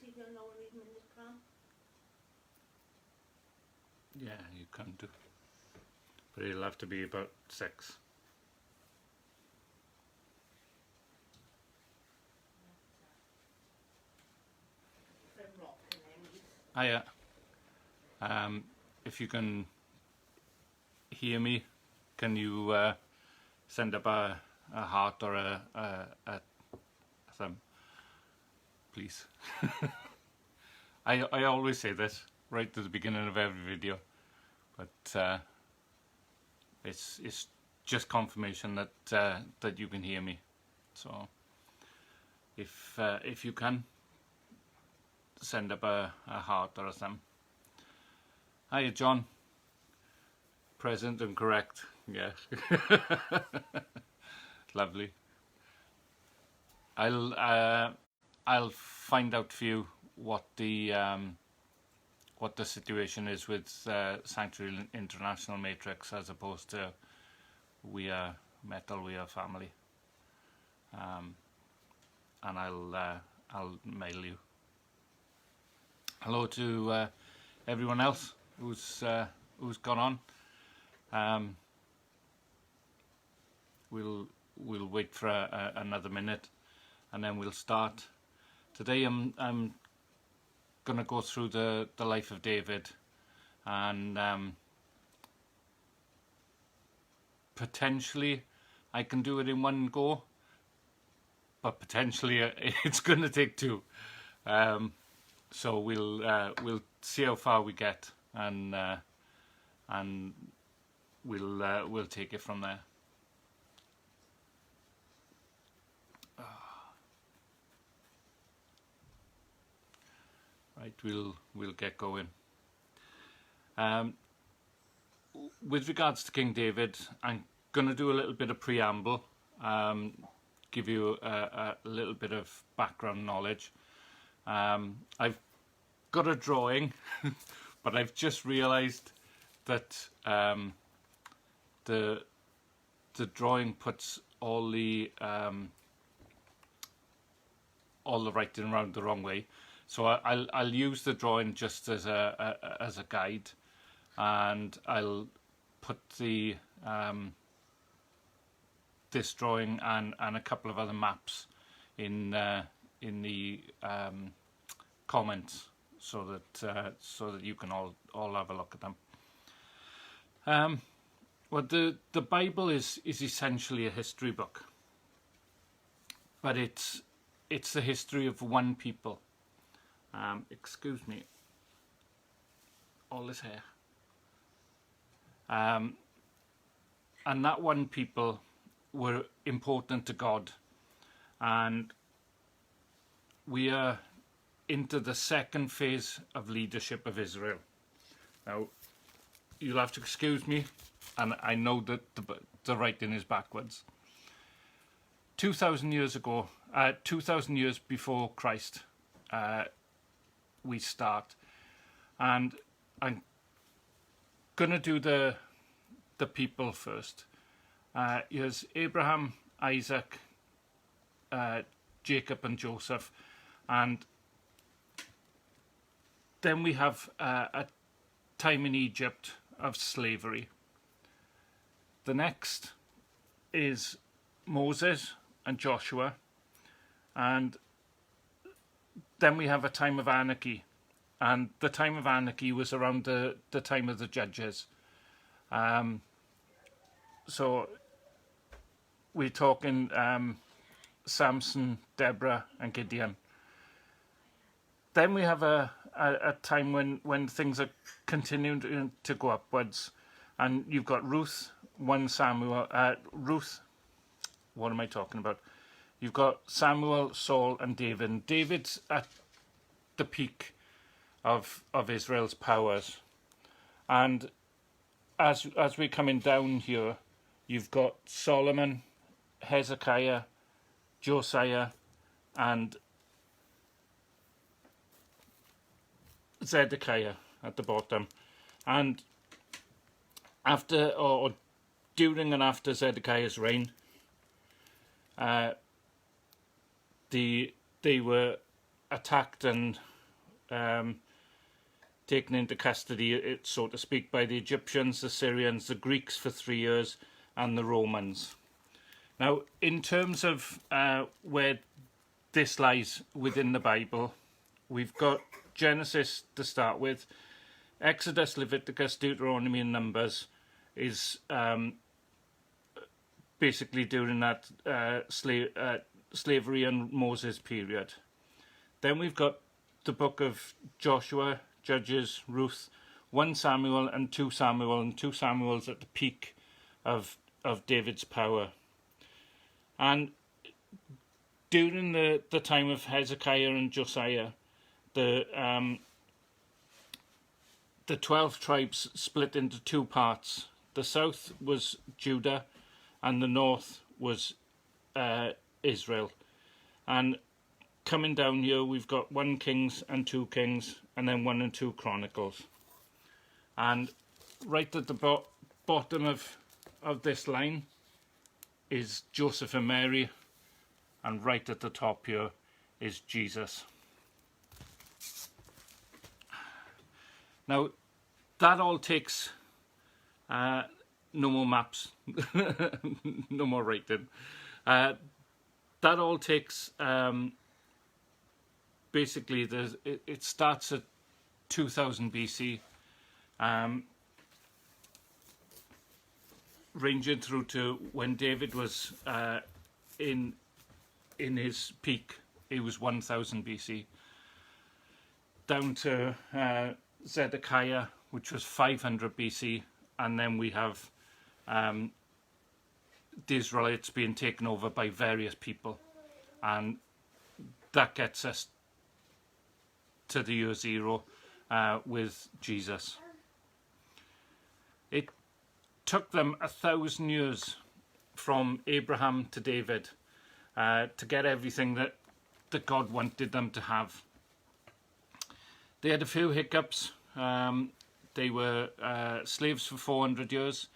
he can now leave him in his pram? Yeah, you can do. But he'll have to be about 6. Hiya. If you can hear me, can you send up a heart or a thumb, please? I always say this right at the beginning of every video, but it's just confirmation that that you can hear me. So if you can send up a heart or a thumb. Hiya, John. Present and correct. Yeah. Lovely. I'll find out for you what the situation is with Sanctuary International Matrix as opposed to We Are Metal, We Are Family. And I'll mail you. Hello to everyone else who's gone on. We'll wait for another minute, and then we'll start. Today I'm gonna go through the life of David, and potentially I can do it in one go, but potentially it's gonna take 2. So we'll see how far we get, and we'll take it from there. Right, we'll get going. With regards to King David, I'm going to do a little bit of preamble, give you a little bit of background knowledge. I've got a drawing, but I've just realised that the drawing puts all the writing around the wrong way. So I'll use the drawing just as a guide, and I'll put the this drawing and a couple of other maps in the comments, so that you can all have a look at them. Well, the Bible is essentially a history book, but it's the history of one people. Excuse me, all this hair. And that one people were important to God, and we are into the second phase of leadership of Israel. Now, you'll have to excuse me, and I know that the writing is backwards. 2,000 years ago, 2,000 years before Christ, we start, and I'm gonna do the people first. Here's Abraham, Isaac, Jacob and Joseph, and then we have a time in Egypt of slavery. The next is Moses and Joshua, and then we have a time of anarchy, and the time of anarchy was around the time of the judges. So we're talking Samson, Deborah and Gideon. Then we have a time when things are continuing to go upwards, and you've got Ruth, 1 Samuel, Ruth, what am I talking about? You've got Samuel, Saul and David. And David's at the peak of Israel's powers. And as we're coming down here, you've got Solomon, Hezekiah, Josiah and Zedekiah at the bottom. And after or during and after Zedekiah's reign, they were attacked and taken into custody, so to speak, by the Egyptians, the Syrians, the Greeks for 3 years, and the Romans. Now, in terms of where this lies within the Bible, we've got Genesis to start with. Exodus, Leviticus, Deuteronomy, and Numbers is basically during that slavery and Moses period. Then we've got the book of Joshua, Judges, Ruth, 1 Samuel and 2 Samuel, and 2 Samuel's at the peak of David's power. And during the time of Hezekiah and Josiah, the 12 tribes split into 2 parts. The south was Judah and the north was Israel. And coming down here, we've got 1 Kings and 2 Kings, and then 1 and 2 Chronicles. And right at the bottom of this line is Joseph and Mary, and right at the top here is Jesus. Now, that all takes no more maps, no more writing. That all takes basically it starts at 2000 BC, ranging through to when David was in his peak. He was 1000 BC, down to Zedekiah, which was 500 BC, and then we have the Israelites being taken over by various people, and that gets us to the year 0 with Jesus. It took them 1,000 years from Abraham to David to get everything that God wanted them to have. They had a few hiccups. They were slaves for 400 years,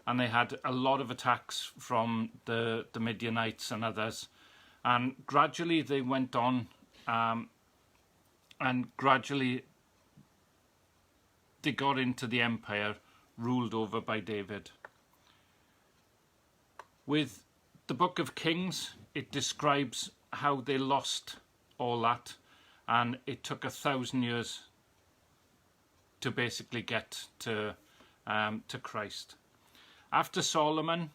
and they had a lot of attacks from the Midianites and others. And gradually they went on, and gradually they got into the empire ruled over by David. With the book of Kings, it describes how they lost all that, and it took 1,000 years to basically get to Christ. After Solomon,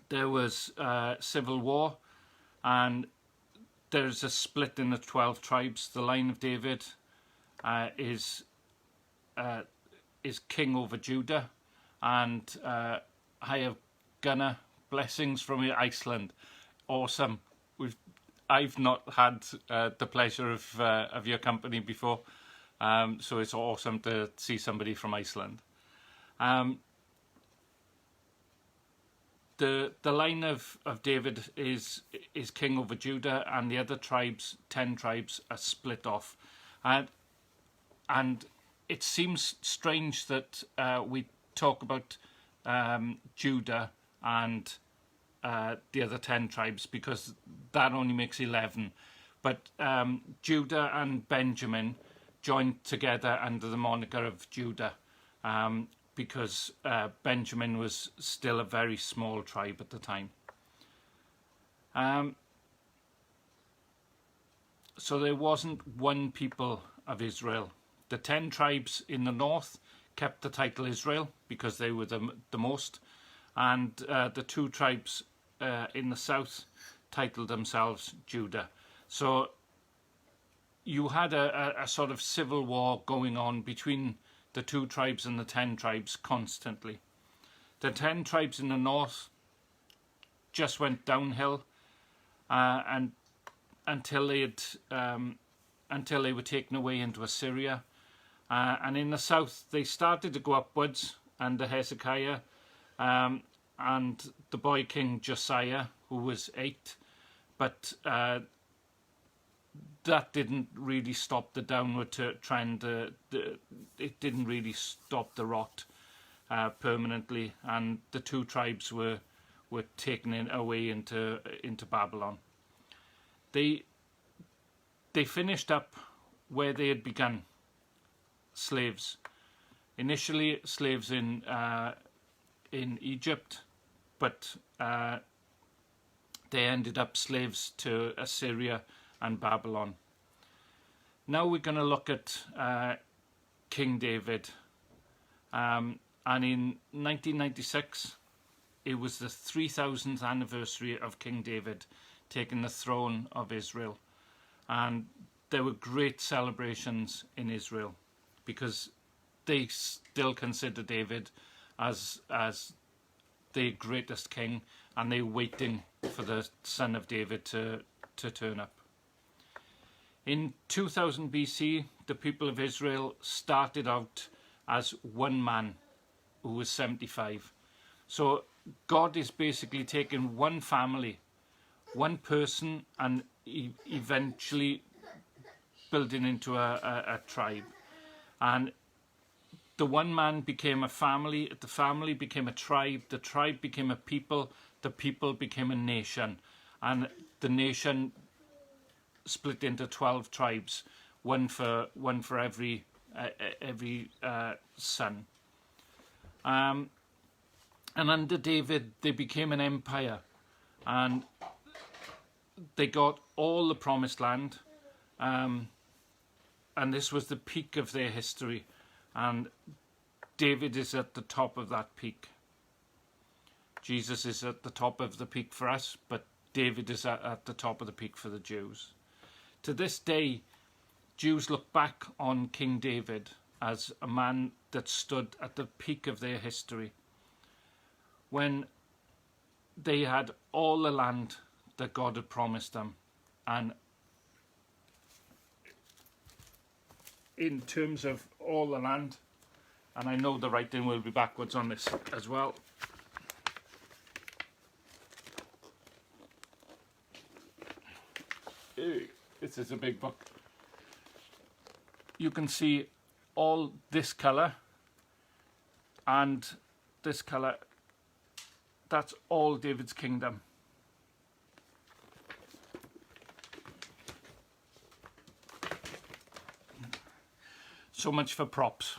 there was civil war, and there's a split in the 12 tribes. The line of David is king over Judah, and I have Gunnar, blessings from Iceland. Awesome. I've not had the pleasure of your company before, so it's awesome to see somebody from Iceland. The line of David is king over Judah, and the other tribes, 10 tribes, are split off. And it seems strange that we talk about Judah and the other 10 tribes, because that only makes 11. But Judah and Benjamin joined together under the moniker of Judah, because Benjamin was still a very small tribe at the time. So there wasn't one people of Israel. The 10 tribes in the north kept the title Israel because they were the most, and the 2 tribes in the south titled themselves Judah. So you had a sort of civil war going on between the 2 tribes and the 10 tribes constantly. The 10 tribes in the north just went downhill, and until they were taken away into Assyria. And in the south, they started to go upwards under Hezekiah, and the boy king Josiah, who was 8, but that didn't really stop the downward trend. It didn't really stop the rot permanently, and the 2 tribes were taken away into Babylon. The they finished up where they had begun, slaves. Initially slaves in Egypt, but they ended up slaves to Assyria and Babylon. Now we're going to look at King David. And in 1996, it was the 3000th anniversary of King David taking the throne of Israel. And there were great celebrations in Israel because they still consider David as the greatest king, and they're waiting for the son of David to turn up. In 2000 BC, the people of Israel started out as one man who was 75. So God is basically taking one family, one person, and eventually building into a tribe. And the one man became a family, the family became a tribe, the tribe became a people, the people became a nation. And the nation split into 12 tribes, one for every son. And under David, they became an empire, and they got all the promised land, and this was the peak of their history, and David is at the top of that peak. Jesus is at the top of the peak for us, but David is at the top of the peak for the Jews. To this day, Jews look back on King David as a man that stood at the peak of their history, when they had all the land that God had promised them. And in terms of all the land, and I know the writing will be backwards on this as well. This is a big book. You can see all this colour and this colour. That's all David's kingdom. So much for props.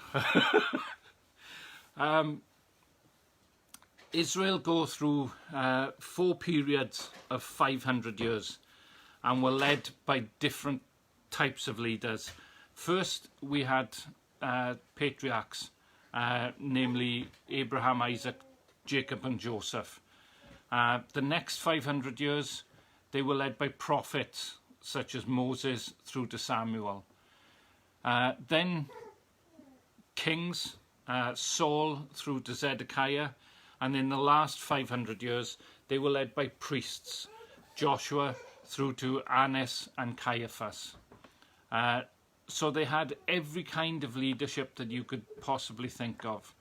Israel go through 4 periods of 500 years and were led by different types of leaders. First, we had patriarchs, namely Abraham, Isaac, Jacob and Joseph. The next 500 years, they were led by prophets such as Moses through to Samuel. Then kings, Saul through to Zedekiah, and in the last 500 years, they were led by priests, Joshua through to Annas and Caiaphas. So they had every kind of leadership that you could possibly think of.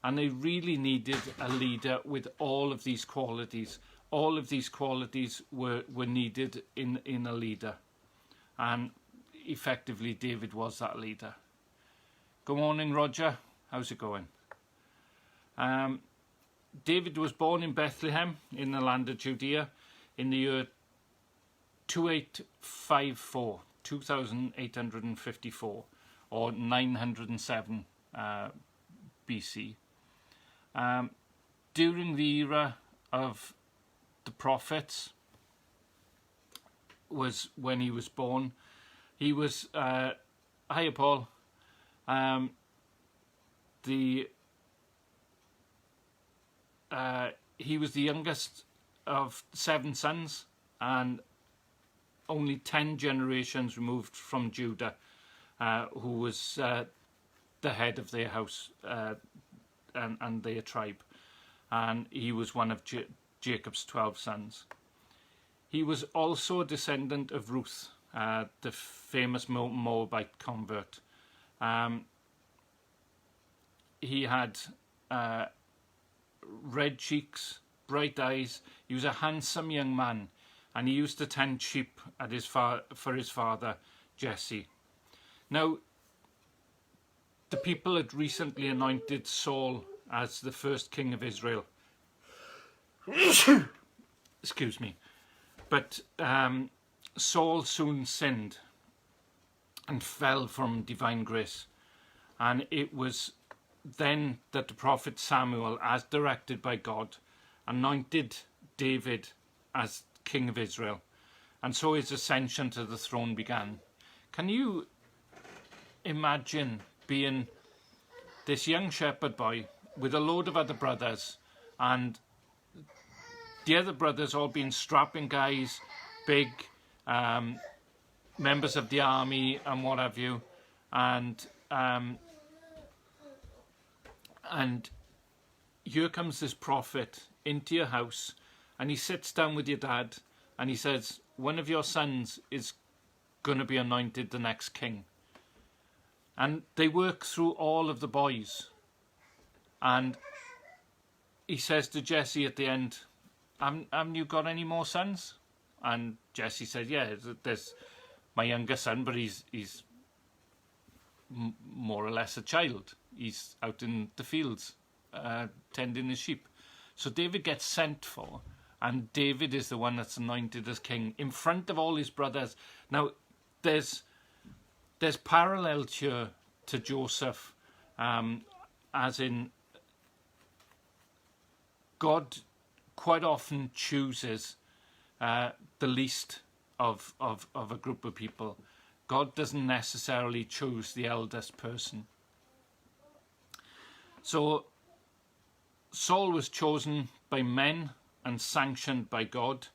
And they really needed a leader with all of these qualities. All of these qualities were needed in a leader. And effectively, David was that leader. Good morning, Roger. How's it going? David was born in Bethlehem in the land of Judea in the year 2854, 2854, or 907 BC. During the era of the prophets was when he was born. He was, hiya Paul, he was the youngest of 7 sons, and only 10 generations removed from Judah, who was the head of their house and their tribe. And he was one of Jacob's 12 sons. He was also a descendant of Ruth, the famous Moabite convert. He had red cheeks, bright eyes. He was a handsome young man, and he used to tend sheep at for his father, Jesse. Now, the people had recently anointed Saul as the first king of Israel. Excuse me. But Saul soon sinned, and fell from divine grace. And it was then that the prophet Samuel, as directed by God, anointed David as king of Israel. And so his ascension to the throne began. Can you imagine being this young shepherd boy with a load of other brothers, and the other brothers all being strapping guys, big members of the army and what have you, and here comes this prophet into your house, and he sits down with your dad and he says, one of your sons is going to be anointed the next king. And they work through all of the boys, and he says to Jesse at the end, haven't you got any more sons? And Jesse said, yeah, there's my younger son, but he's more or less a child. He's out in the fields tending his sheep. So David gets sent for, and David is the one that's anointed as king in front of all his brothers. Now, there's parallel here to Joseph, as in God quite often chooses the least of a group of people. God doesn't necessarily choose the eldest person. So Saul was chosen by men and sanctioned by God,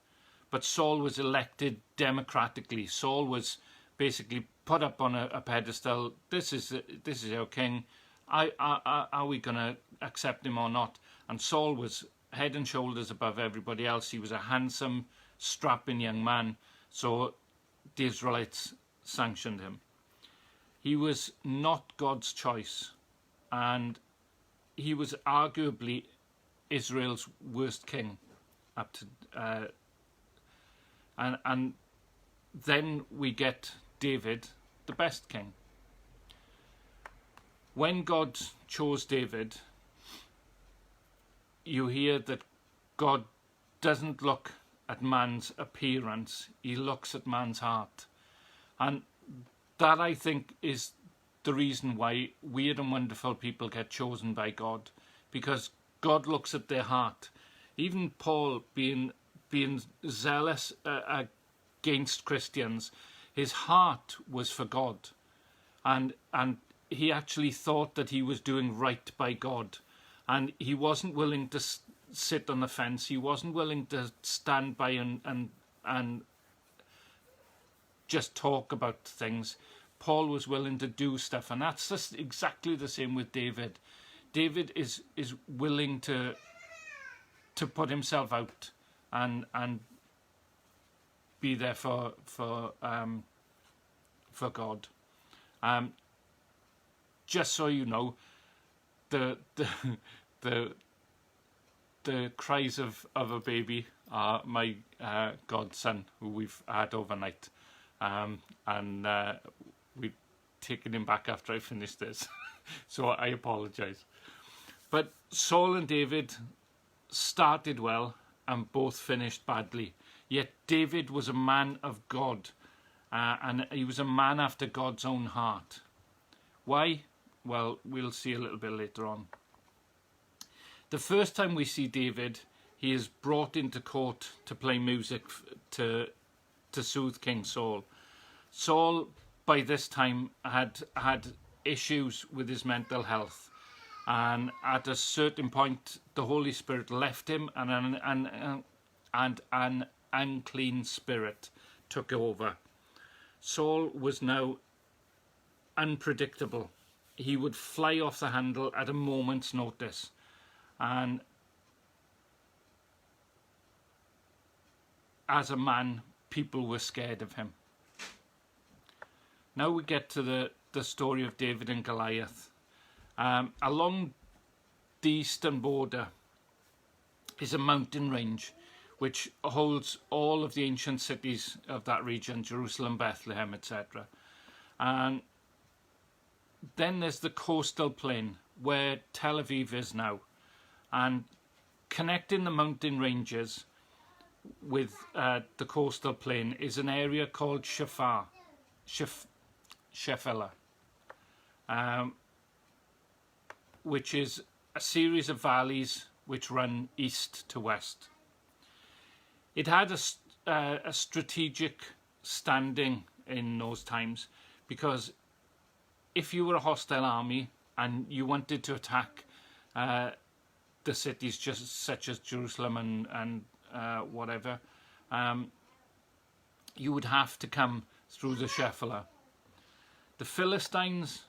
but Saul was elected democratically. Saul was basically put up on a pedestal. This is our king. Are we going to accept him or not? And Saul was head and shoulders above everybody else. He was a handsome, strapping young man. So the Israelites sanctioned him. He was not God's choice, and he was arguably Israel's worst king up to and then we get David, the best king. When God chose David, you hear that God doesn't look at man's appearance, he looks at man's heart. And that, I think, is the reason why weird and wonderful people get chosen by God, because God looks at their heart. Even Paul, being zealous against Christians, his heart was for God, and he actually thought that he was doing right by God, and he wasn't willing to sit on the fence. He wasn't willing to stand by and just talk about things. Paul was willing to do stuff, and that's just exactly the same with David. David is willing to put himself out and be there for God. Just so you know, the cries of a baby are my godson, who we've had overnight, and we've taken him back after I finished this, so I apologise. But Saul and David started well and both finished badly. Yet David was a man of God, and he was a man after God's own heart. Why? Well, we'll see a little bit later on. The first time we see David, he is brought into court to play music to soothe King Saul. Saul, by this time, had issues with his mental health, and at a certain point, the Holy Spirit left him, and an unclean spirit took over. Saul was now unpredictable. He would fly off the handle at a moment's notice, and as a man, people were scared of him. Now we get to the story of David and Goliath. Along the eastern border is a mountain range which holds all of the ancient cities of that region, Jerusalem, Bethlehem, etc. And then there's the coastal plain where Tel Aviv is now. And connecting the mountain ranges with the coastal plain is an area called Shafar. Shephelah, which is a series of valleys which run east to west. It had a strategic standing in those times, because if you were a hostile army and you wanted to attack the cities just such as Jerusalem and whatever, you would have to come through the Shephelah. The Philistines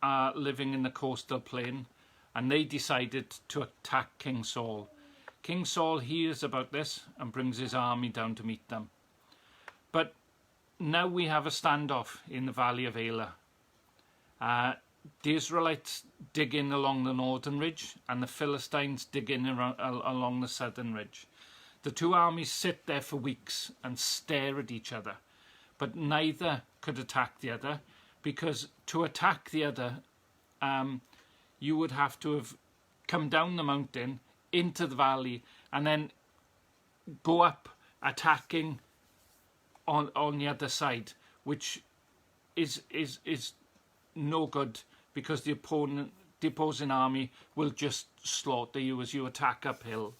are living in the coastal plain, and they decided to attack King Saul. King Saul hears about this and brings his army down to meet them. But now we have a standoff in the Valley of Elah. The Israelites dig in along the northern ridge, and the Philistines dig in along the southern ridge. The two armies sit there for weeks and stare at each other, but neither could attack the other, because to attack the other, you would have to have come down the mountain into the valley and then go up attacking on the other side, which is no good, because the opposing army will just slaughter you as you attack uphill.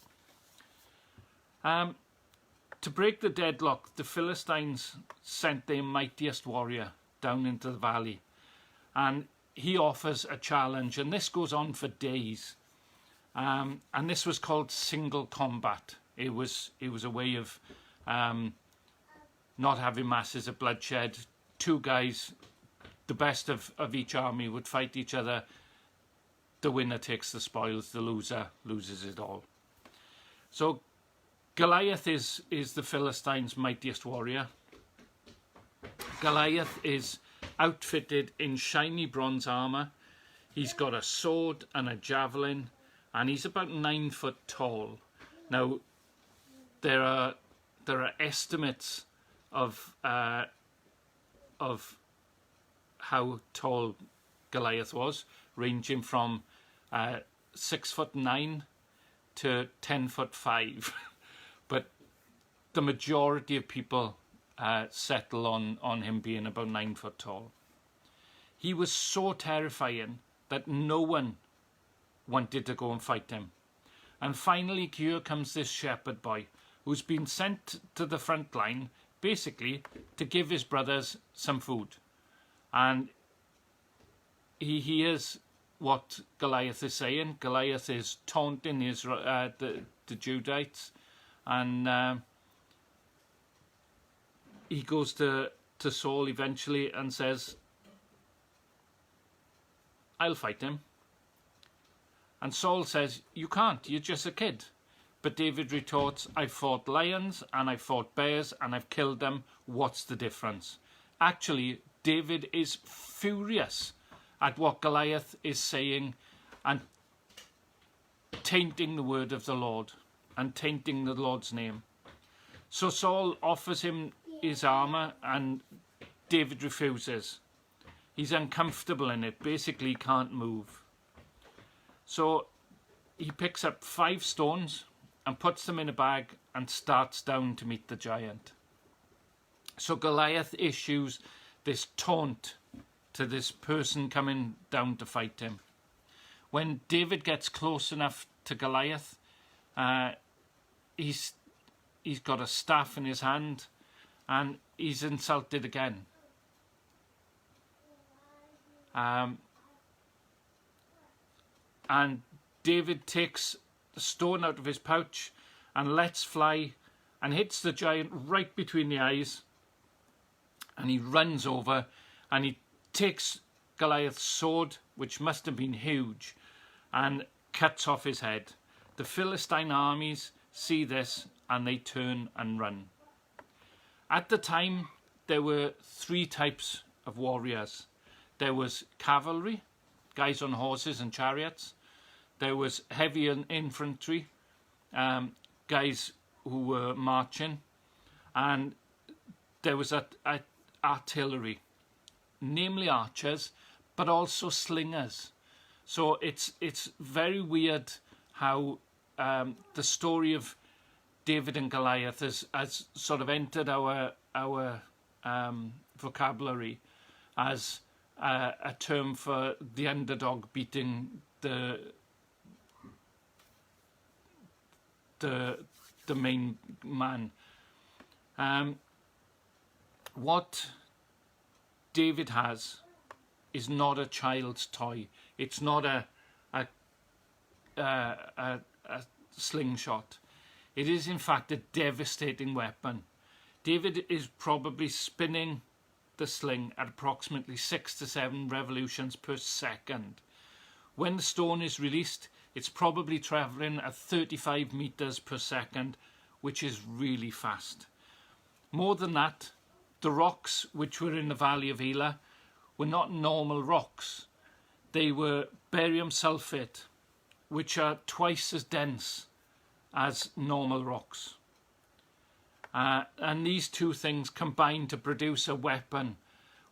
To break the deadlock, the Philistines sent their mightiest warrior down into the valley, and he offers a challenge, and this goes on for days. And this was called single combat. It was a way of not having masses of bloodshed. Two guys, the best of each army, would fight each other. The winner takes the spoils, the loser loses it all. So Goliath is the Philistines' mightiest warrior. Goliath is outfitted in shiny bronze armour. He's got a sword and a javelin, and he's about 9 foot tall. Now, there are estimates of how tall Goliath was, ranging from 6'9" to 10'5", but the majority of people settle on him being about 9 foot tall. He was so terrifying that no one wanted to go and fight him. And finally, here comes this shepherd boy who's been sent to the front line, basically to give his brothers some food. And he hears what Goliath is saying. Goliath is taunting the Judites, and he goes to Saul eventually and says, "I'll fight him." And Saul says, "You can't, you're just a kid." But David retorts, "I've fought lions and I've fought bears and I've killed them. What's the difference?" Actually, David is furious at what Goliath is saying and tainting the word of the Lord and tainting the Lord's name. So Saul offers him his armour and David refuses. He's uncomfortable in it, basically can't move. So he picks up 5 stones and puts them in a bag and starts down to meet the giant. So Goliath issues this taunt to this person coming down to fight him. When David gets close enough to Goliath, he's got a staff in his hand and he's insulted again. And David takes the stone out of his pouch and lets fly and hits the giant right between the eyes. And he runs over and he takes Goliath's sword, which must have been huge, and cuts off his head. The Philistine armies see this and they turn and run. At the time, there were 3 types of warriors. There was cavalry, guys on horses and chariots. There was heavy infantry, guys who were marching. And there was artillery, namely archers, but also slingers. So it's very weird how the story of David and Goliath has sort of entered our vocabulary. as a term for the underdog beating the main man. What David has is not a child's toy. It's not a slingshot. It is in fact a devastating weapon. David is probably spinning the sling at approximately 6 to 7 revolutions per second. When the stone is released, it's probably travelling at 35 meters per second, which is really fast. More than that, the rocks which were in the Valley of Elah were not normal rocks. They were barium sulfate, which are twice as dense as normal rocks. And these two things combine to produce a weapon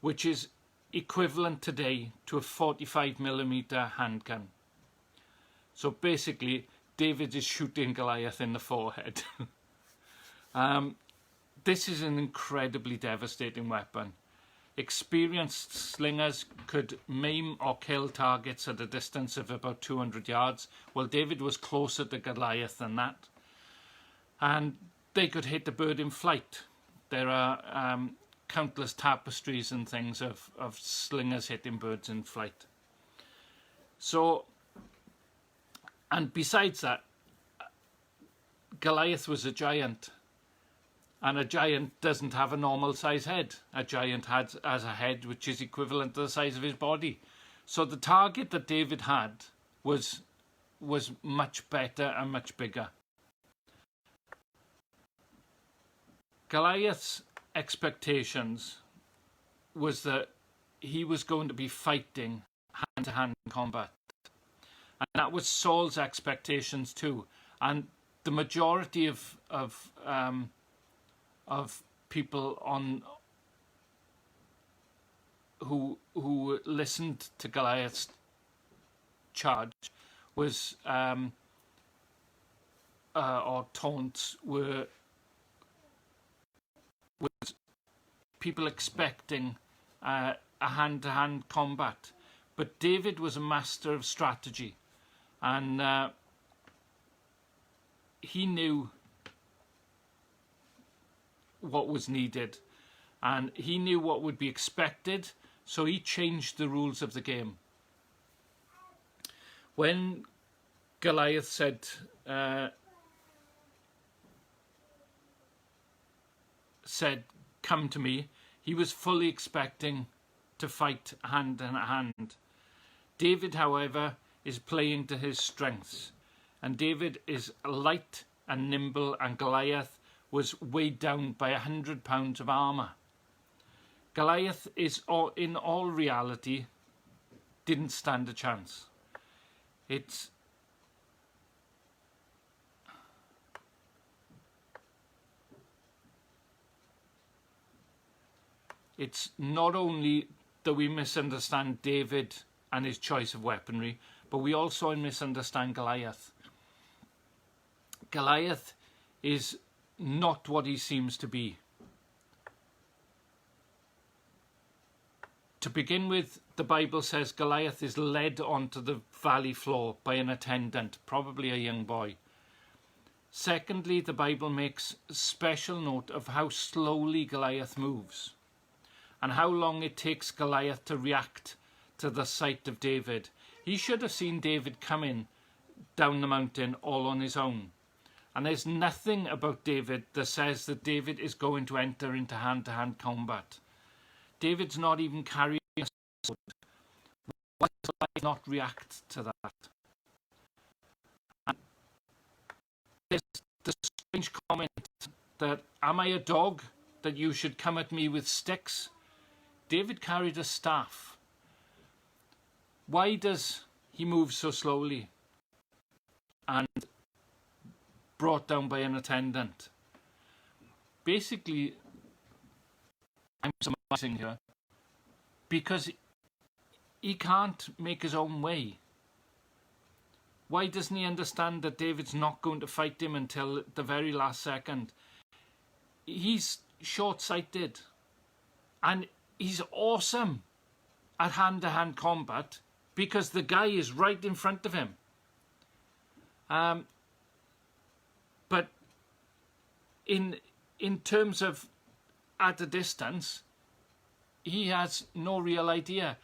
which is equivalent today to a 45mm handgun. So basically, David is shooting Goliath in the forehead. This is an incredibly devastating weapon. Experienced slingers could maim or kill targets at a distance of about 200 yards. Well, David was closer to Goliath than that. And they could hit the bird in flight. There are countless tapestries and things of slingers hitting birds in flight. So, and besides that, Goliath was a giant. And a giant doesn't have a normal size head. A giant has a head which is equivalent to the size of his body. So the target that David had was much better and much bigger. Goliath's expectations was that he was going to be fighting hand-to-hand combat. And that was Saul's expectations too. And the majority of people who listened to Goliath's charge was or taunts was people expecting a hand-to-hand combat, but David was a master of strategy, and he knew what was needed, and he knew what would be expected, so he changed the rules of the game. When Goliath said come to me, he was fully expecting to fight hand in hand. David, however, is playing to his strengths, and David is light and nimble, and Goliath was weighed down by 100 pounds of armour. Goliath is, in all reality, didn't stand a chance. It's not only that we misunderstand David and his choice of weaponry, but we also misunderstand Goliath. Goliath is not what he seems to be. To begin with, the Bible says Goliath is led onto the valley floor by an attendant, probably a young boy. Secondly, the Bible makes special note of how slowly Goliath moves and how long it takes Goliath to react to the sight of David. He should have seen David coming down the mountain all on his own. And there's nothing about David that says that David is going to enter into hand-to-hand combat. David's not even carrying a sword. Why does Goliath not react to that? And there's the strange comment that, am I a dog that you should come at me with sticks? David carried a staff. Why does he move so slowly and brought down by an attendant? Basically, I'm surmising here, because he can't make his own way. Why doesn't he understand that David's not going to fight him until the very last second? He's short-sighted, and he's awesome. at hand-to-hand combat because the guy is right in front of him. But in terms of at a distance, he has no real idea.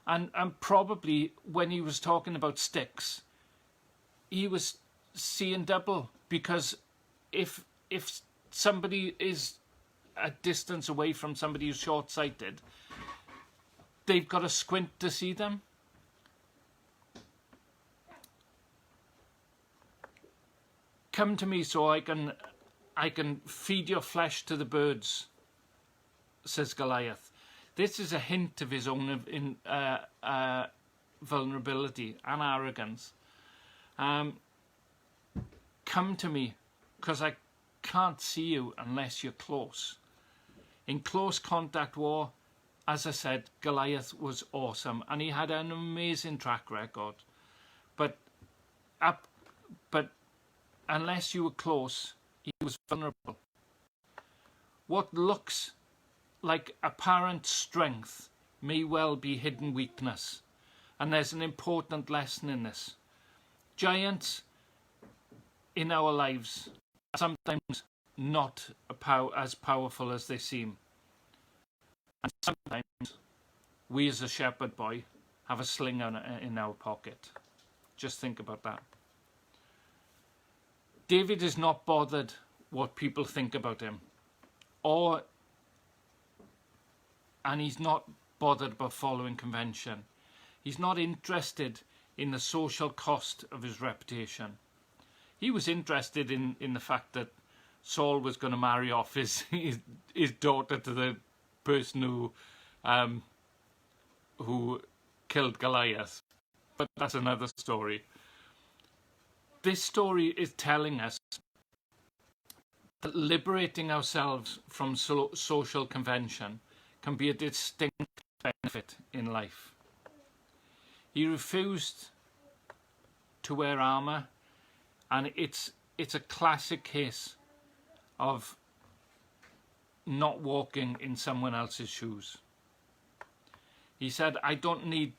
And probably when he was talking about sticks, he was seeing double, because if somebody is a distance away from somebody who's short-sighted, they've got to squint to see them. Come to me so I can feed your flesh to the birds, says Goliath. This is a hint of his own vulnerability and arrogance. Come to me, because I can't see you unless you're close. In close contact war, as I said, Goliath was awesome, and he had an amazing track record. But unless you were close, he was vulnerable. What looks like apparent strength may well be hidden weakness, and there's an important lesson in this. Giants in our lives are sometimes not as powerful as they seem, and sometimes we as a shepherd boy have a sling in our pocket. Just think about that. David is not bothered what people think about him, and he's not bothered about following convention. He's not interested in the social cost of his reputation. He was interested in the fact that Saul was going to marry off his daughter to the person who killed Goliath. But that's another story. This story is telling us that liberating ourselves from social convention can be a distinct benefit in life. He refused to wear armour, and it's a classic case of not walking in someone else's shoes. He said, I don't need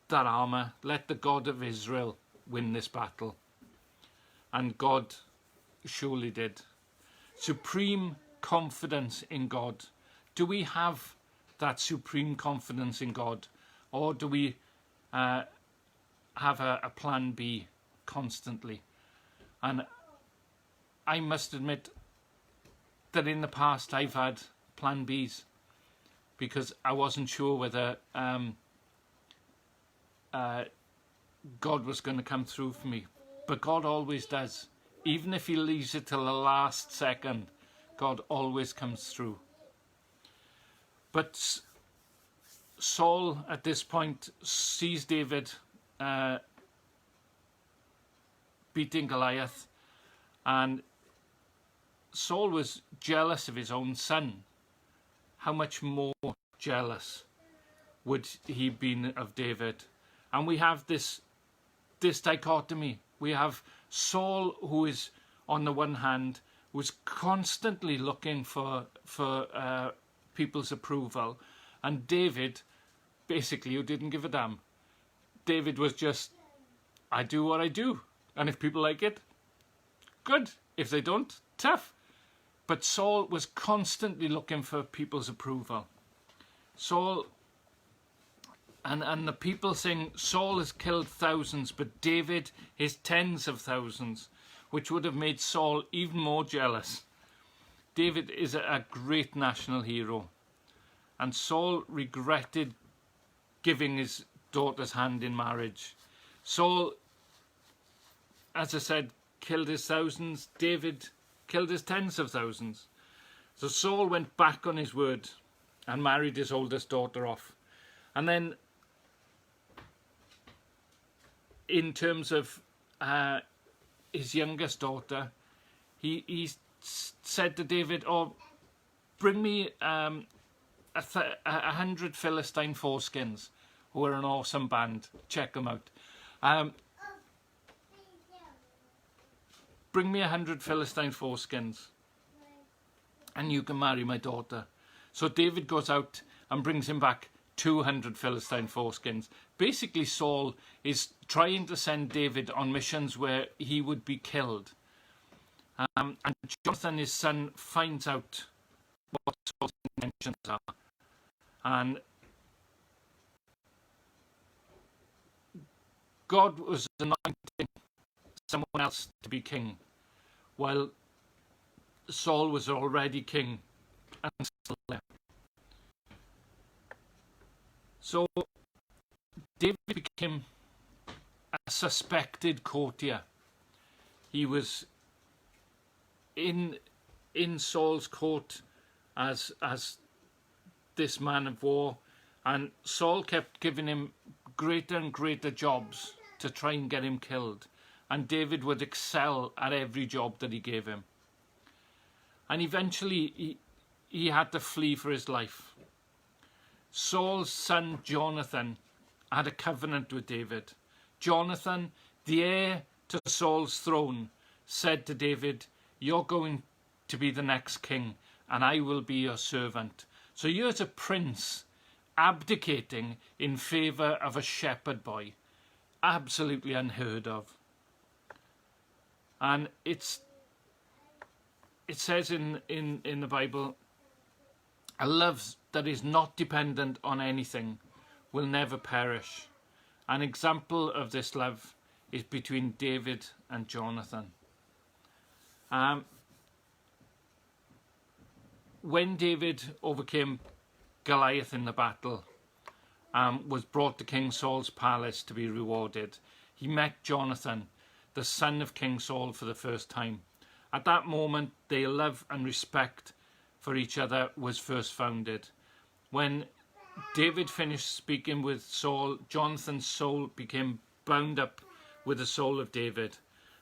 that armour. Let the God of Israel win this battle. And God surely did. Supreme confidence in God. Do we have that supreme confidence in God, or do we have a plan B constantly? And I must admit that in the past I've had plan Bs, because I wasn't sure whether God was going to come through for me. But God always does. Even if he leaves it till the last second, God always comes through. But Saul at this point sees David beating Goliath, and Saul was jealous of his own son. How much more jealous would he been of David? And we have this dichotomy. We have Saul, who is on the one hand was constantly looking for people's approval, and David, basically, who didn't give a damn. David was just, I do what I do, and if people like it, good. If they don't, tough. But Saul was constantly looking for people's approval. Saul, and the people saying Saul has killed thousands, but David his tens of thousands, which would have made Saul even more jealous. David is a great national hero, and Saul regretted giving his daughter's hand in marriage. Saul, as I said, killed his thousands. David killed his tens of thousands. So Saul went back on his word and married his oldest daughter off. And then in terms of his youngest daughter, he said to David, oh, bring me 100 Philistine foreskins, who are an awesome band. Check them out. Bring me 100 Philistine foreskins and you can marry my daughter. So David goes out and brings him back 200 Philistine foreskins. Basically, Saul is trying to send David on missions where he would be killed. And Jonathan, his son, finds out what Saul's intentions are. And God was anointing someone else to be king, while Saul was already king and still there. So David became a suspected courtier. He was in Saul's court as this man of war, and Saul kept giving him greater and greater jobs to try and get him killed, and David would excel at every job that he gave him. And eventually he had to flee for his life. Saul's son Jonathan had a covenant with David. Jonathan, the heir to Saul's throne, said to David, "You're going to be the next king, and I will be your servant." So here's a prince abdicating in favour of a shepherd boy. Absolutely unheard of. And it says in the Bible, a love that is not dependent on anything will never perish. An example of this love is between David and Jonathan. When David overcame Goliath in the battle, was brought to King Saul's palace to be rewarded, he met Jonathan, the son of King Saul, for the first time. At that moment, their love and respect for each other was first founded. When David finished speaking with Saul, Jonathan's soul became bound up with the soul of David,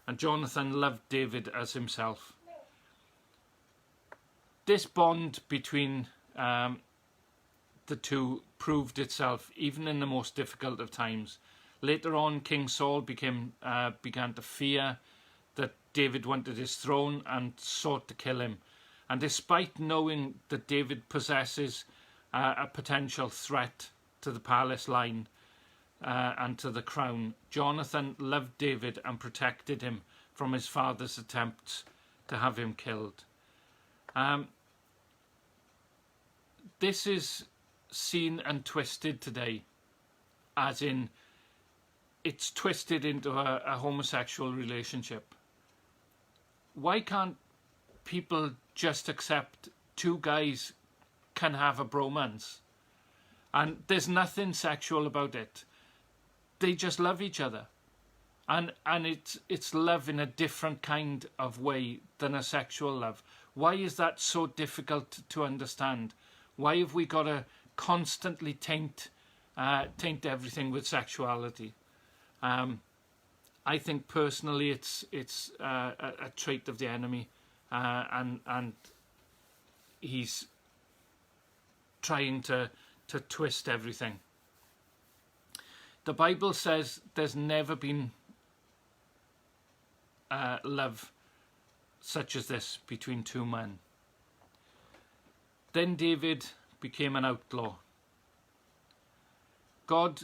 and Jonathan loved David as himself. This bond between the two proved itself even in the most difficult of times. Later on, King Saul began to fear that David wanted his throne and sought to kill him. And despite knowing that David possesses a potential threat to the palace line and to the crown, Jonathan loved David and protected him from his father's attempts to have him killed. This is seen and twisted today, as in it's twisted into a homosexual relationship. Why can't people just accept two guys can have a bromance? And there's nothing sexual about it. They just love each other. And it's love in a different kind of way than a sexual love. Why is that so difficult to understand? Why have we got to constantly taint everything with sexuality? I think personally it's a trait of the enemy, and he's trying to twist everything. The Bible says there's never been love such as this between two men. Then David became an outlaw. God,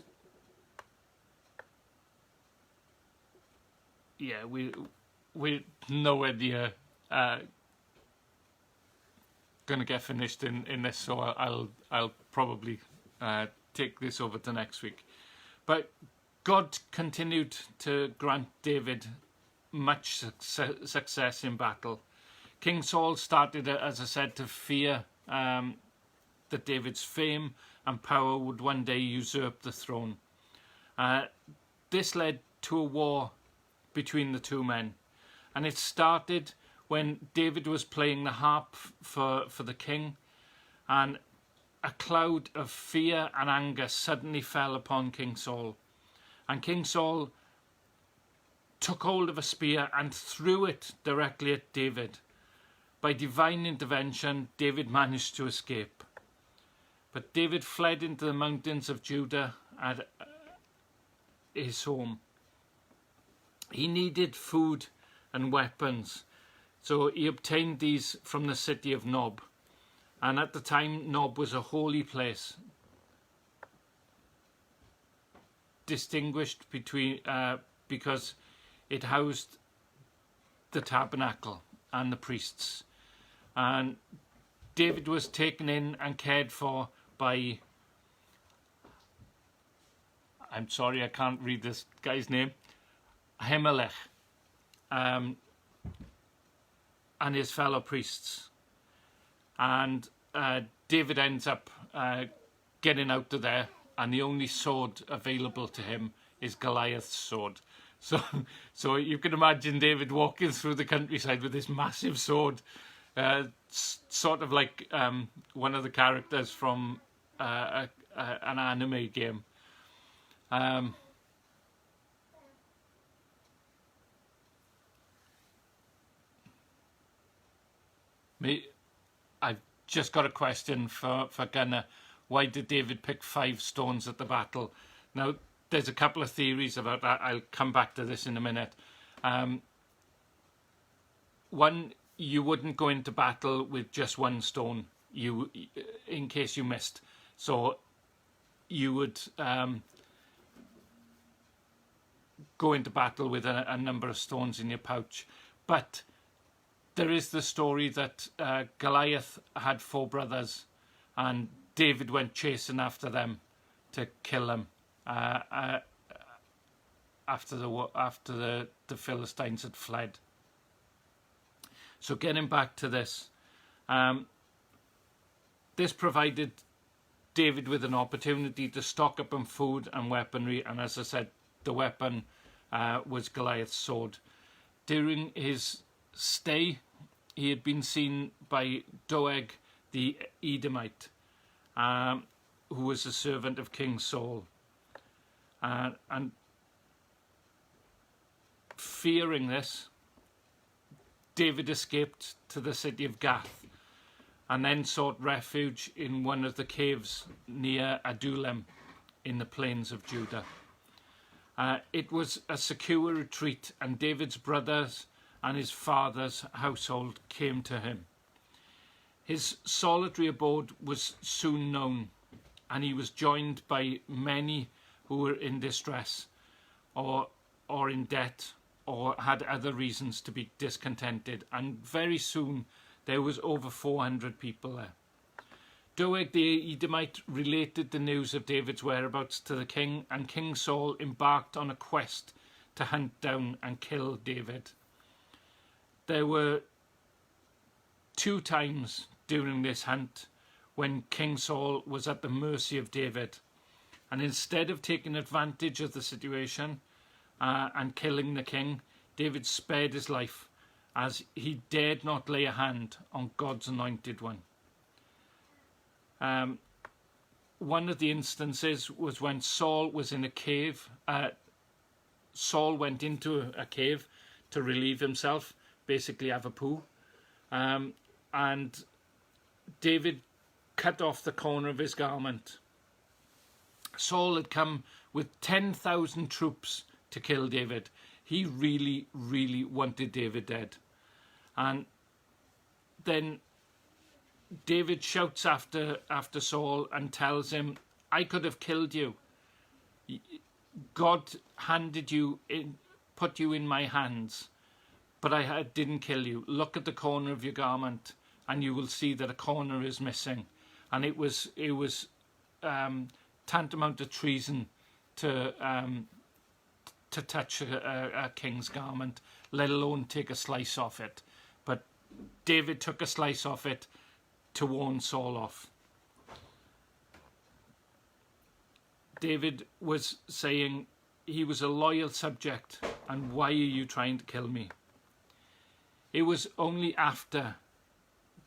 we're nowhere near going to get finished in this, so I'll probably take this over to next week. But God continued to grant David much success in battle. King Saul started, as I said, to fear that David's fame and power would one day usurp the throne. This led to a war between the two men, and it started when David was playing the harp for the king, and a cloud of fear and anger suddenly fell upon King Saul, and King Saul took hold of a spear and threw it directly at David. By divine intervention, David managed to escape. But David fled into the mountains of Judah at his home. He needed food and weapons, so he obtained these from the city of Nob. And at the time, Nob was a holy place, distinguished because it housed the tabernacle and the priests. And David was taken in and cared for by, I'm sorry, I can't read this guy's name, Ahimelech, and his fellow priests. And David ends up getting out of there, and the only sword available to him is Goliath's sword. So you can imagine David walking through the countryside with this massive sword, sort of like one of the characters from an anime game. I've just got a question for Gunnar. Why did David pick 5 stones at the battle? Now, there's a couple of theories about that. I'll come back to this in a minute. One, you wouldn't go into battle with just 1 stone, in case you missed. So you would go into battle with a number of stones in your pouch. But there is the story that Goliath had 4 brothers, and David went chasing after them to kill them after the Philistines had fled. So getting back to this, this provided David with an opportunity to stock up on food and weaponry, and as I said, the weapon was Goliath's sword. During his stay, he had been seen by Doeg the Edomite, who was a servant of King Saul. And fearing this, David escaped to the city of Gath and then sought refuge in one of the caves near Adullam in the plains of Judah. It was a secure retreat, and David's brothers and his father's household came to him. His solitary abode was soon known, and he was joined by many who were in distress or in debt or had other reasons to be discontented, and very soon there was over 400 people there. Doeg the Edomite related the news of David's whereabouts to the king, and King Saul embarked on a quest to hunt down and kill David. There were 2 times during this hunt when King Saul was at the mercy of David, and instead of taking advantage of the situation and killing the king, David spared his life, as he dared not lay a hand on God's anointed one. One of the instances was when Saul was in a cave. Saul went into a cave to relieve himself, basically have a poo, and David cut off the corner of his garment. Saul had come with 10,000 troops to kill David. He really, really wanted David dead. And then David shouts after Saul and tells him, I could have killed you. God put you in my hands, but I didn't kill you. Look at the corner of your garment, and you will see that a corner is missing. And it was tantamount to treason to touch a king's garment, let alone take a slice off it. But David took a slice off it to warn Saul off. David was saying he was a loyal subject, and why are you trying to kill me? It was only after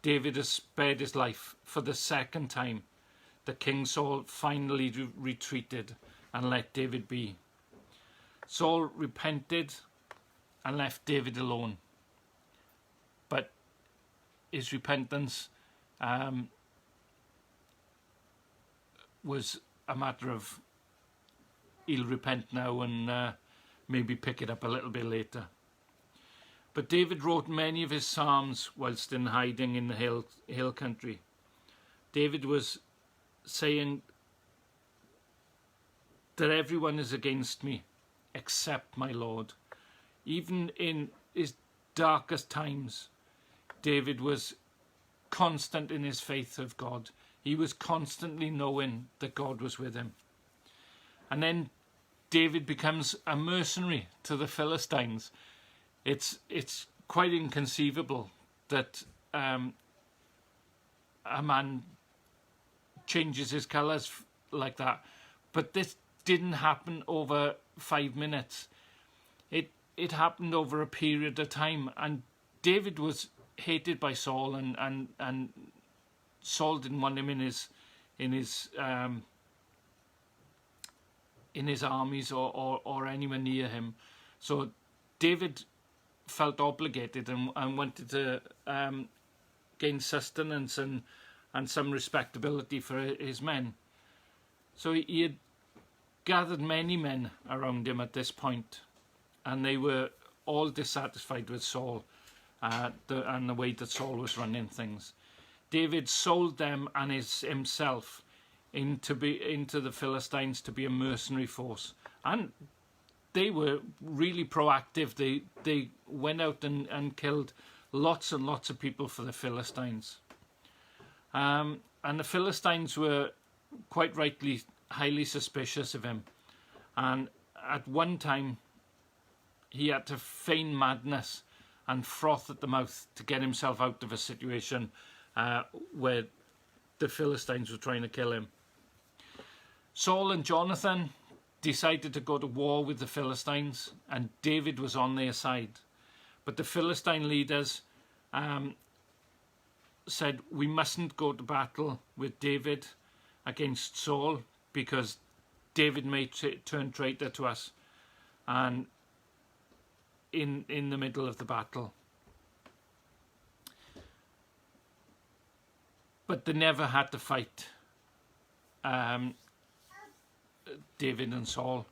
David has spared his life for the 2nd time that King Saul finally retreated and let David be. Saul repented and left David alone. But his repentance was a matter of he'll repent now and maybe pick it up a little bit later. But David wrote many of his psalms whilst in hiding in the hill country. David was saying that everyone is against me except my Lord. Even in his darkest times, David was constant in his faith of God. He was constantly knowing that God was with him. And then David becomes a mercenary to the Philistines. It's quite inconceivable that a man changes his colours like that. But this didn't happen over 5 minutes. It happened over a period of time, and David was hated by Saul, and Saul didn't want him in his armies or anywhere near him. So David felt obligated and wanted to gain sustenance and some respectability for his men. So he had gathered many men around him at this point, and they were all dissatisfied with Saul and the way that Saul was running things. David sold them and himself into the Philistines to be a mercenary force, and they were really proactive. They went out and killed lots and lots of people for the Philistines, and the Philistines were quite rightly highly suspicious of him, and at one time he had to feign madness and froth at the mouth to get himself out of a situation where the Philistines were trying to kill him. Saul and Jonathan decided to go to war with the Philistines, and David was on their side. But the Philistine leaders said, we mustn't go to battle with David against Saul, because David may turn traitor to us and in the middle of the battle. But they never had to fight David and Saul.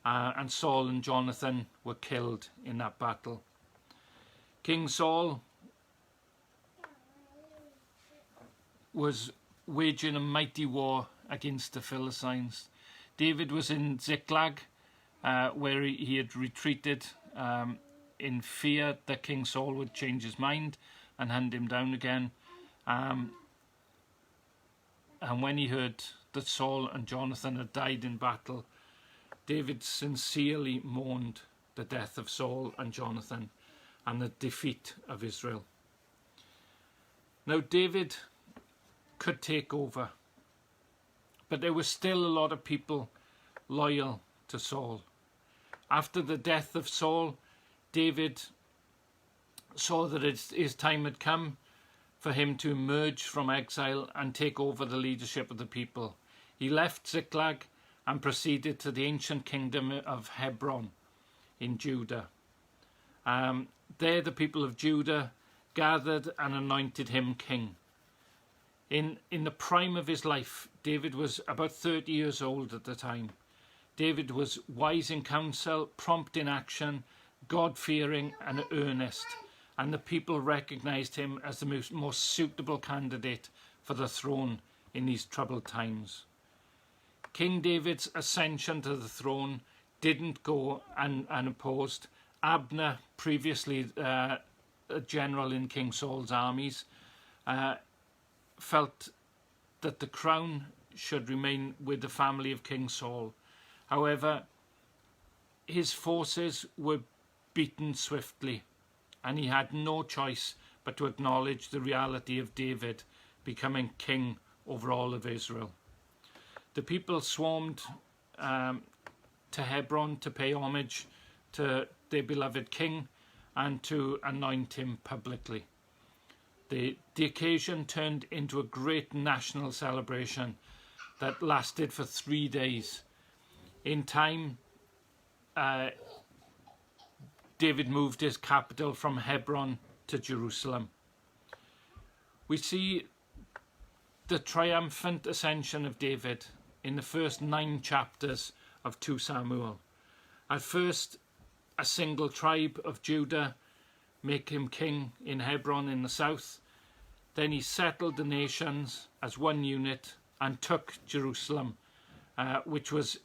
And Saul and Jonathan were killed in that battle. King Saul was waging a mighty war against the Philistines. David was in Ziklag, where he had retreated in fear that King Saul would change his mind and hunt him down again. And when he heard that Saul and Jonathan had died in battle, David sincerely mourned the death of Saul and Jonathan and the defeat of Israel. Now David could take over, but there were still a lot of people loyal to Saul. After the death of Saul, David saw that his time had come for him to emerge from exile and take over the leadership of the people. He left Ziklag and proceeded to the ancient kingdom of Hebron in Judah. There the people of Judah gathered and anointed him king. In the prime of his life, David was about 30 years old at the time. David was wise in counsel, prompt in action, God-fearing and earnest, and the people recognized him as the most suitable candidate for the throne in these troubled times. King David's ascension to the throne didn't go unopposed. Abner, previously a general in King Saul's armies, felt that the crown should remain with the family of King Saul. However, his forces were beaten swiftly, and he had no choice but to acknowledge the reality of David becoming king over all of Israel. The people swarmed to Hebron to pay homage to their beloved king and to anoint him publicly. The occasion turned into a great national celebration that lasted for 3 days. In time, David moved his capital from Hebron to Jerusalem. We see the triumphant ascension of David in the first 9 chapters of 2 Samuel. At first, a single tribe of Judah make him king in Hebron in the south. Then he settled the nations as one unit and took Jerusalem, which was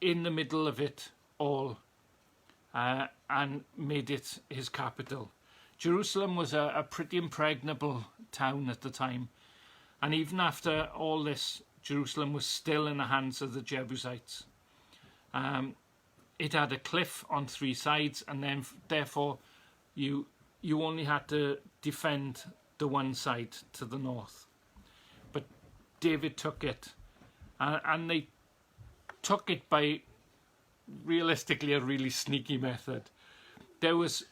in the middle of it all, and made it his capital. Jerusalem was a pretty impregnable town at the time, and even after all this, Jerusalem was still in the hands of the Jebusites. It had a cliff on three sides, and then therefore you only had to defend the one side to the north. But David took it, and they took it by realistically a really sneaky method. There was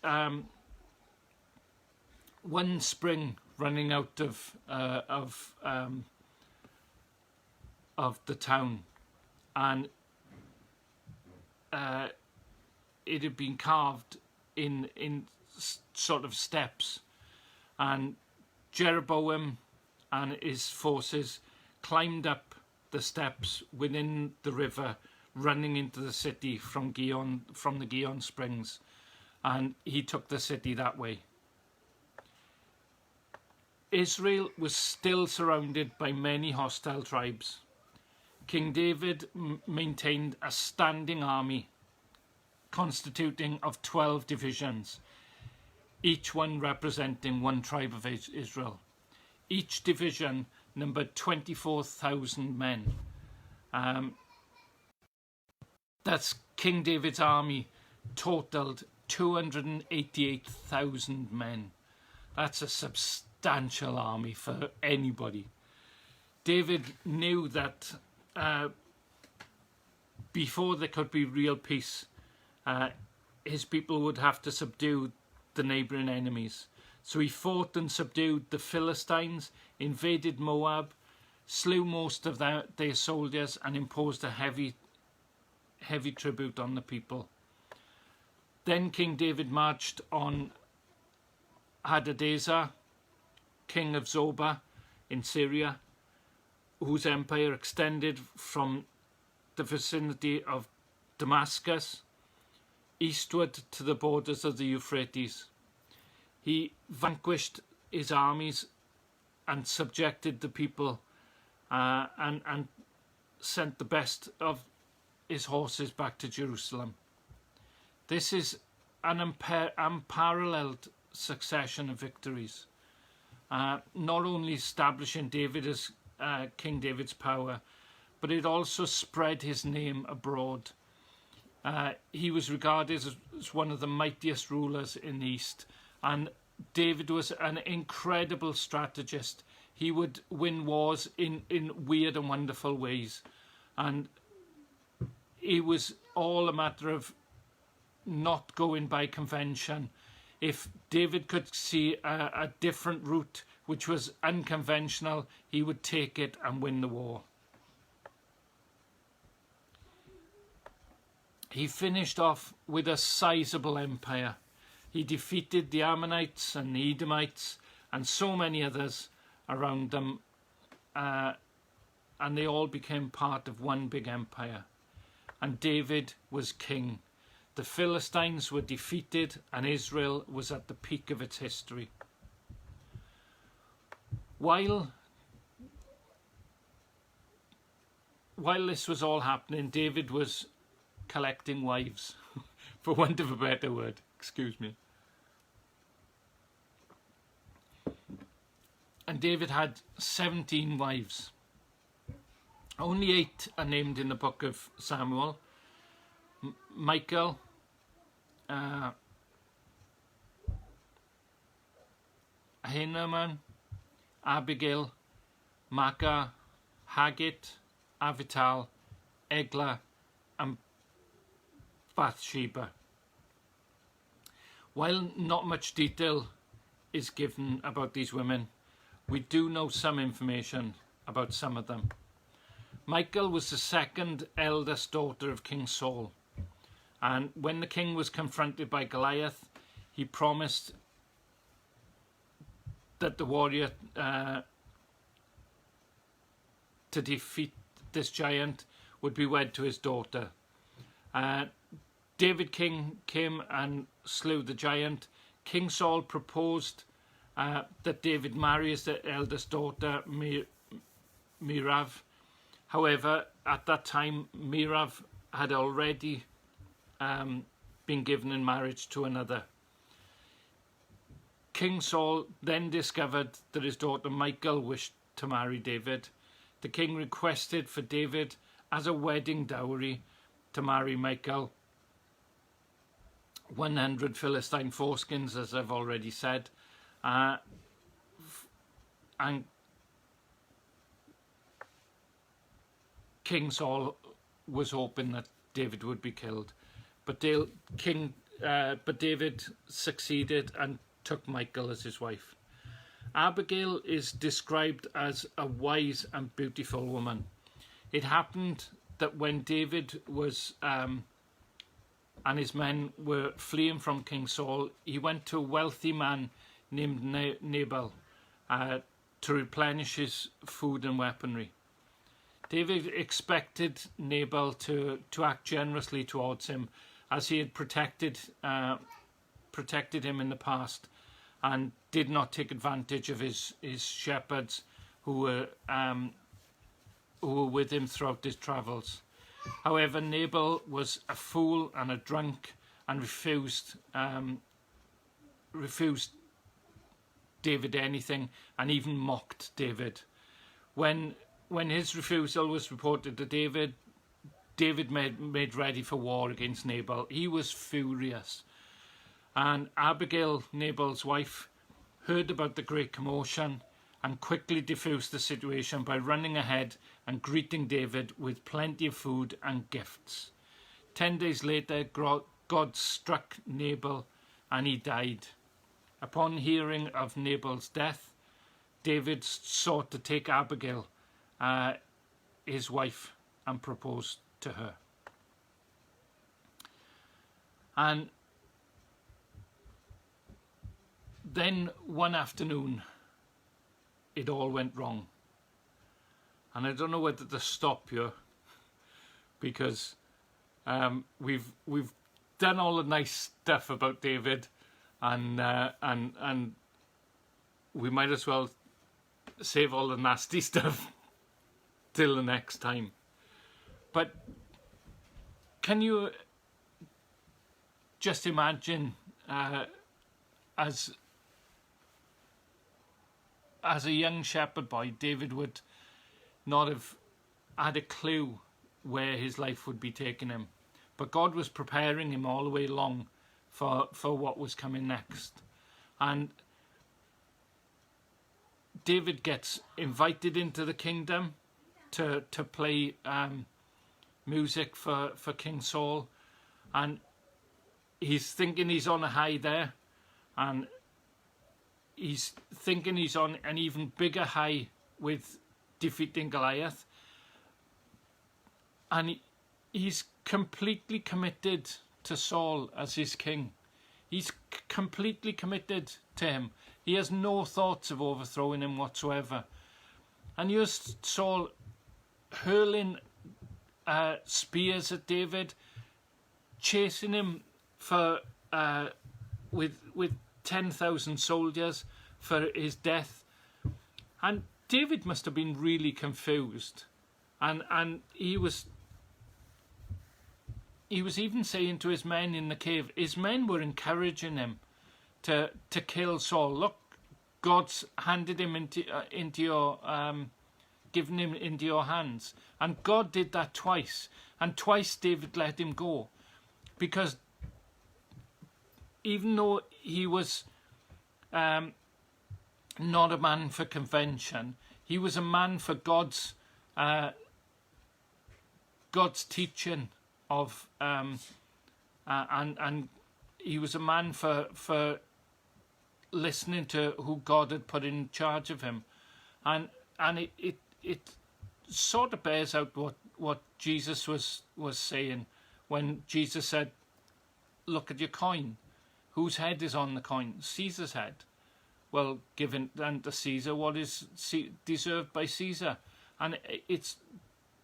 one spring running out of the town, and it had been carved in sort of steps, and Jeroboam and his forces climbed up the steps within the river running into the city from the Gihon Springs, and he took the city that way. Israel was still surrounded by many hostile tribes. King David maintained a standing army constituting of 12 divisions, each one representing one tribe of Israel. Each division numbered 24,000 men. That's King David's army totaled 288,000 men. That's a substantial army for anybody. David knew that before there could be real peace, his people would have to subdue the neighbouring enemies. So he fought and subdued the Philistines, invaded Moab, slew most of their soldiers, and imposed a heavy tribute on the people. Then King David marched on Hadadezer, king of Zobah in Syria, whose empire extended from the vicinity of Damascus eastward to the borders of the Euphrates. He vanquished his armies and subjected the people, and sent the best of his horses back to Jerusalem. This is an unparalleled succession of victories, not only establishing David as King David's power, but it also spread his name abroad. He was regarded as one of the mightiest rulers in the East, and David was an incredible strategist. He would win wars in weird and wonderful ways, and it was all a matter of not going by convention. If David could see a different route which was unconventional, he would take it and win the war. He finished off with a sizable empire. He defeated the Ammonites and the Edomites and so many others around them, and they all became part of one big empire. And David was king. The Philistines were defeated, and Israel was at the peak of its history. While this was all happening, David was collecting wives, for want of a better word. Excuse me. And David had 17 wives. Only 8 are named in the book of Samuel. Michal, Ahinoam, Abigail, Maacah, Haggith, Avital, Eglah, and Bathsheba. While not much detail is given about these women, we do know some information about some of them. Michal was the second eldest daughter of King Saul, and when the king was confronted by Goliath, he promised that the warrior to defeat this giant would be wed to his daughter. David King came and slew the giant, King Saul proposed that David marry his eldest daughter, Merav. However, at that time, Merav had already been given in marriage to another. King Saul then discovered that his daughter Michal wished to marry David. The king requested for David as a wedding dowry to marry Michal 100 Philistine foreskins, as I've already said, and King Saul was hoping that David would be killed, but David succeeded and took Michal as his wife. Abigail is described as a wise and beautiful woman. It happened that when David was and his men were fleeing from King Saul, he went to a wealthy man named Nabal to replenish his food and weaponry. David expected Nabal to act generously towards him, as he had protected him in the past, and did not take advantage of his shepherds who were with him throughout his travels. However, Nabal was a fool and a drunk, and refused David anything, and even mocked David. When his refusal was reported to David, David made ready for war against Nabal. He was furious. And Abigail, Nabal's wife, heard about the great commotion and quickly diffused the situation by running ahead and greeting David with plenty of food and gifts. 10 days later, God struck Nabal and he died. Upon hearing of Nabal's death, David sought to take Abigail, his wife, and proposed to her. And then one afternoon, it all went wrong. And I don't know whether to stop here, because we've done all the nice stuff about David, and we might as well save all the nasty stuff till the next time. But can you just imagine as a young shepherd boy, David would not have had a clue where his life would be taking him. But God was preparing him all the way along for what was coming next. And David gets invited into the kingdom to play music for King Saul. And he's thinking he's on a high there. And he's thinking he's on an even bigger high with defeating Goliath. And he's completely committed to Saul as his king. He's completely committed to him. He has no thoughts of overthrowing him whatsoever. And here's Saul hurling spears at David, chasing him for with 10,000 soldiers for his death. And David must have been really confused, and he was even saying to his men in the cave, his men were encouraging him to kill Saul. Look, God's handed him into your given him into your hands. And God did that twice, and twice David let him go, because even though he was not a man for convention, he was a man for God's teaching of and he was a man for listening to who God had put in charge of him, and it sort of bears out what Jesus was saying when Jesus said, "Look at your coin. Whose head is on the coin? Caesar's head. Well, given unto Caesar what is deserved by Caesar." And it's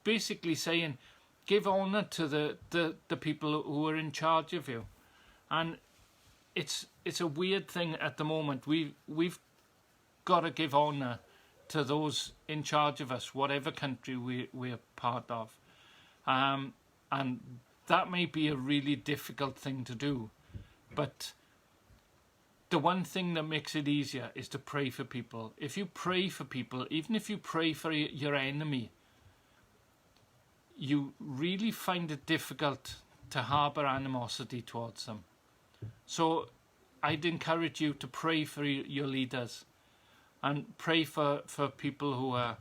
basically saying, give honour to the people who are in charge of you. And it's a weird thing at the moment. We've got to give honour to those in charge of us, whatever country we're part of. And that may be a really difficult thing to do, but the one thing that makes it easier is to pray for people. If you pray for people, even if you pray for your enemy, you really find it difficult to harbour animosity towards them. So I'd encourage you to pray for your leaders, and pray for people who are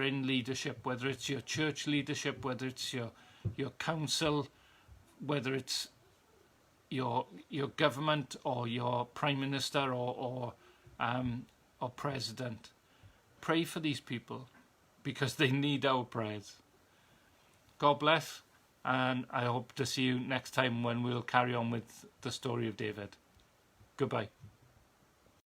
in leadership, whether it's your church leadership, whether it's your council, whether it's your government or your prime minister or president. Pray for these people because they need our prayers. God bless, and I hope to see you next time when we'll carry on with the story of David. Goodbye.